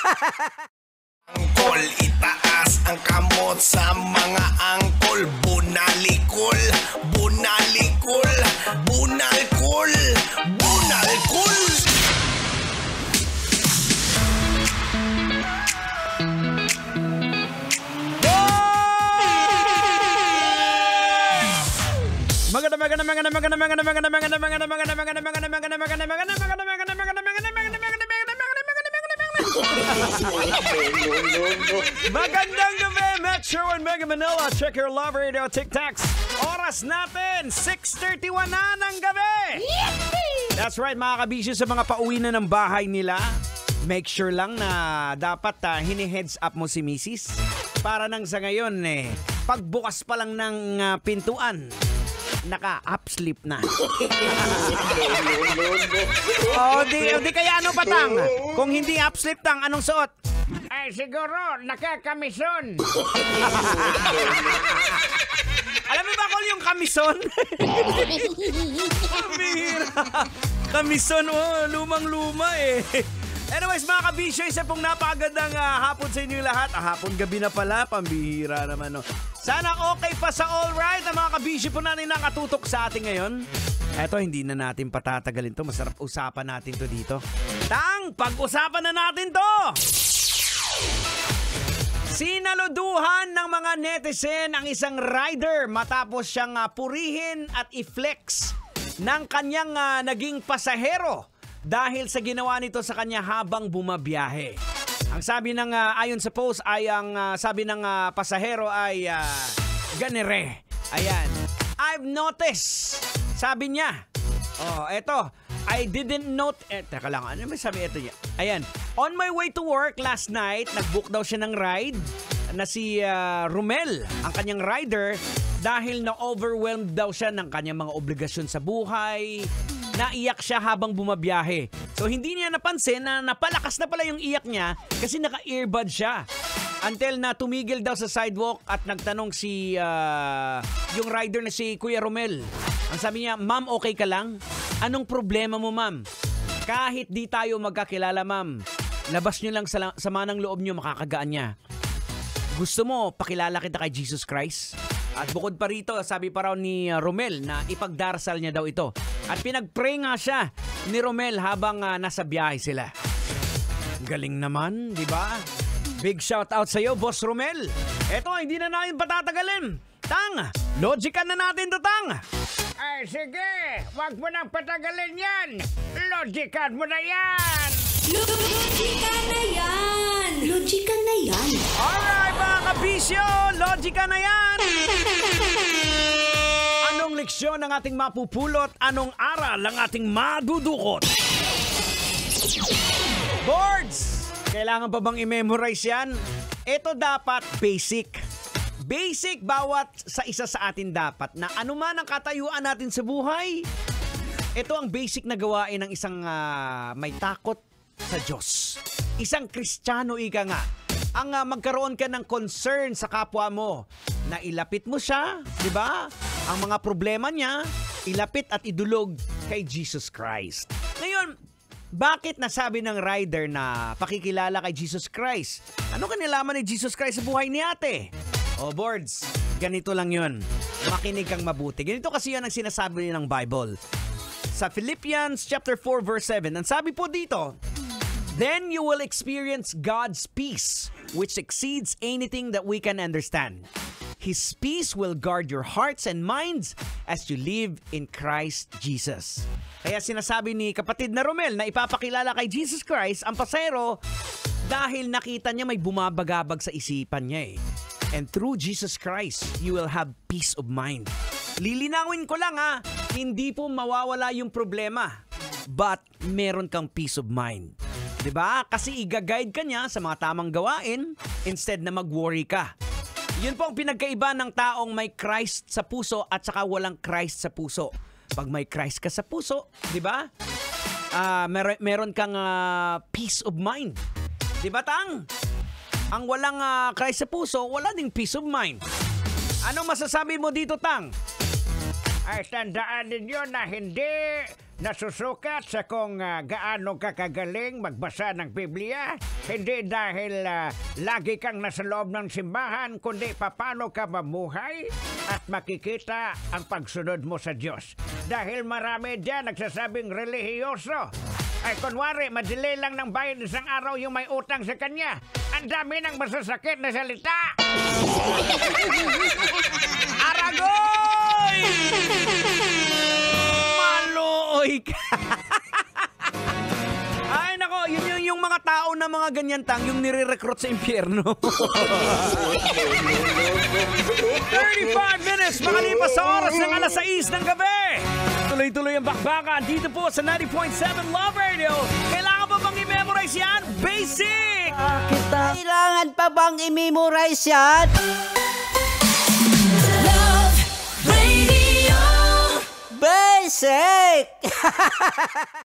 Angkol, itaas ang kamot sa mga angkol. Bunalikol, bunalikol, bunalkol, bunalkol. Magandang gabi, Metro and Mega Manila. Check your love radio tic-tacs. Oras natin, 6:31 na ng gabi. That's right, mga kabisyo, sa mga pauwi na ng bahay nila. Make sure lang na dapat hini-heads up mo si Mrs. Para nang sa ngayon, pagbukas pa lang ng pintuan, naka-upsleep na. Di kaya ano patang? Kung hindi upsleep tang, anong suot? Ay, siguro, naka-kamison. Alam mo ba kung yung kamison? Kamison, lumang-luma Anyways, mga kabisyo, isa pong napakagandang hapon sa inyo lahat. Hapon, gabi na pala, pambihira naman. Sana okay pa sa all right ang mga kabisyo po natin nakatutok sa atin ngayon. Eto, hindi na natin patatagalin to. Masarap usapan natin to dito. Pag-usapan na natin to! Sinaluduhan ng mga netizen ang isang rider matapos siyang purihin at i-flex ng kanyang naging pasahero dahil sa ginawa nito sa kanya habang bumabiyahe. Ang sabi ng ayon sa post ay ang sabi ng pasahero ay ganire. Ayan. I've noticed. Sabi niya. Eto. I didn't note. Teka lang. Ano may sabi ito niya? Ayan. On my way to work last night, nag-book daw siya ng ride na si Romel, ang kanyang rider, dahil na-overwhelmed daw siya ng kanyang mga obligasyon sa buhay. Naiyak siya habang bumabiyahe. So hindi niya napansin na napalakas na pala yung iyak niya kasi naka-earbud siya. Until na tumigil daw sa sidewalk at nagtanong si yung rider na si Kuya Romel. Ang sabi niya, "Ma'am, okay ka lang? Anong problema mo, ma'am? Kahit di tayo magkakilala, ma'am. Labas niyo lang sa sama ng loob niyo, makakagaan niya. Gusto mo, pakilala kita kay Jesus Christ?" At bukod pa rito, sabi pa raw ni Romel na ipagdarasal niya daw ito. At pinag-pray nga siya ni Romel habang nasa biyahe sila. Galing naman, di ba? Big shout out sa iyo, Boss Romel. Eto, hindi na natin patatagalin. Tang, logican na natin to, Tang. Ay, sige. Wag mo nang patagalin yan. Logican mo na yan. Logican na yan. Logican na yan. Alright, mga kabisyo. Logican na yan. Anong leksyon ang ating mapupulot? Anong aral ang ating madudukot? Boards! Kailangan pa bang i-memorize yan? Ito dapat basic. Basic bawat sa isa sa atin dapat na anuman ang katayuan natin sa buhay. Ito ang basic na gawain ng isang may takot sa Diyos. Isang Kristiyano, ika nga. Ang magkaroon ka ng concern sa kapwa mo na ilapit mo siya, di ba? Ang mga problema niya, ilapit at idulog kay Jesus Christ. Ngayon, bakit nasabi ng rider na pakikilala kay Jesus Christ? Ano kanilaman ni Jesus Christ sa buhay ni ate? Boards, ganito lang yun. Makinig kang mabuti. Ganito kasi yan ang sinasabi ng Bible. Sa Philippians chapter 4 verse 7, ang sabi po dito, "Then you will experience God's peace, which exceeds anything that we can understand. His peace will guard your hearts and minds as you live in Christ Jesus." Kaya sinasabi ni kapatid na Romel na ipapakilala kay Jesus Christ ang pasahero dahil nakita niya may bumabagabag sa isipan niya And through Jesus Christ, you will have peace of mind. Lilinawin ko lang hindi po mawawala yung problema, but meron kang peace of mind. 'Di ba? Kasi i-guide ka niya sa mga tamang gawain instead na mag-worry ka. Yun po ang pinagkaiba ng taong may Christ sa puso at saka walang Christ sa puso. Pag may Christ ka sa puso, 'di ba? Meron kang peace of mind. 'Di ba, Tang? Ang walang Christ sa puso, wala ding peace of mind. Anong masasabi mo dito, Tang? Ay, tandaan ninyo na hindi nasusukat sa kung gaano ka kagaling magbasa ng Biblia. Hindi dahil lagi kang nasa loob ng simbahan, kundi paano ka mamuhay at makikita ang pagsunod mo sa Diyos. Dahil marami dyan nagsasabing relihiyoso. Ay kunwari, madili lang ng bayad isang araw yung may utang sa kanya. Ang dami ng masasakit na salita. Aragoy! Maluoy ka! Ay nako, yun yung mga tao na mga ganyan tang yung nire-recruit sa impyerno. 35 minutes makalipas sa oras ng alas 6 ng gabi. Tuloy-tuloy ang bakbakan dito po sa 90.7 Love Radio. Kailangan pa bang i-memorize yan? Basic! Kailangan pa bang i-memorize yan? Love Radio. Basic!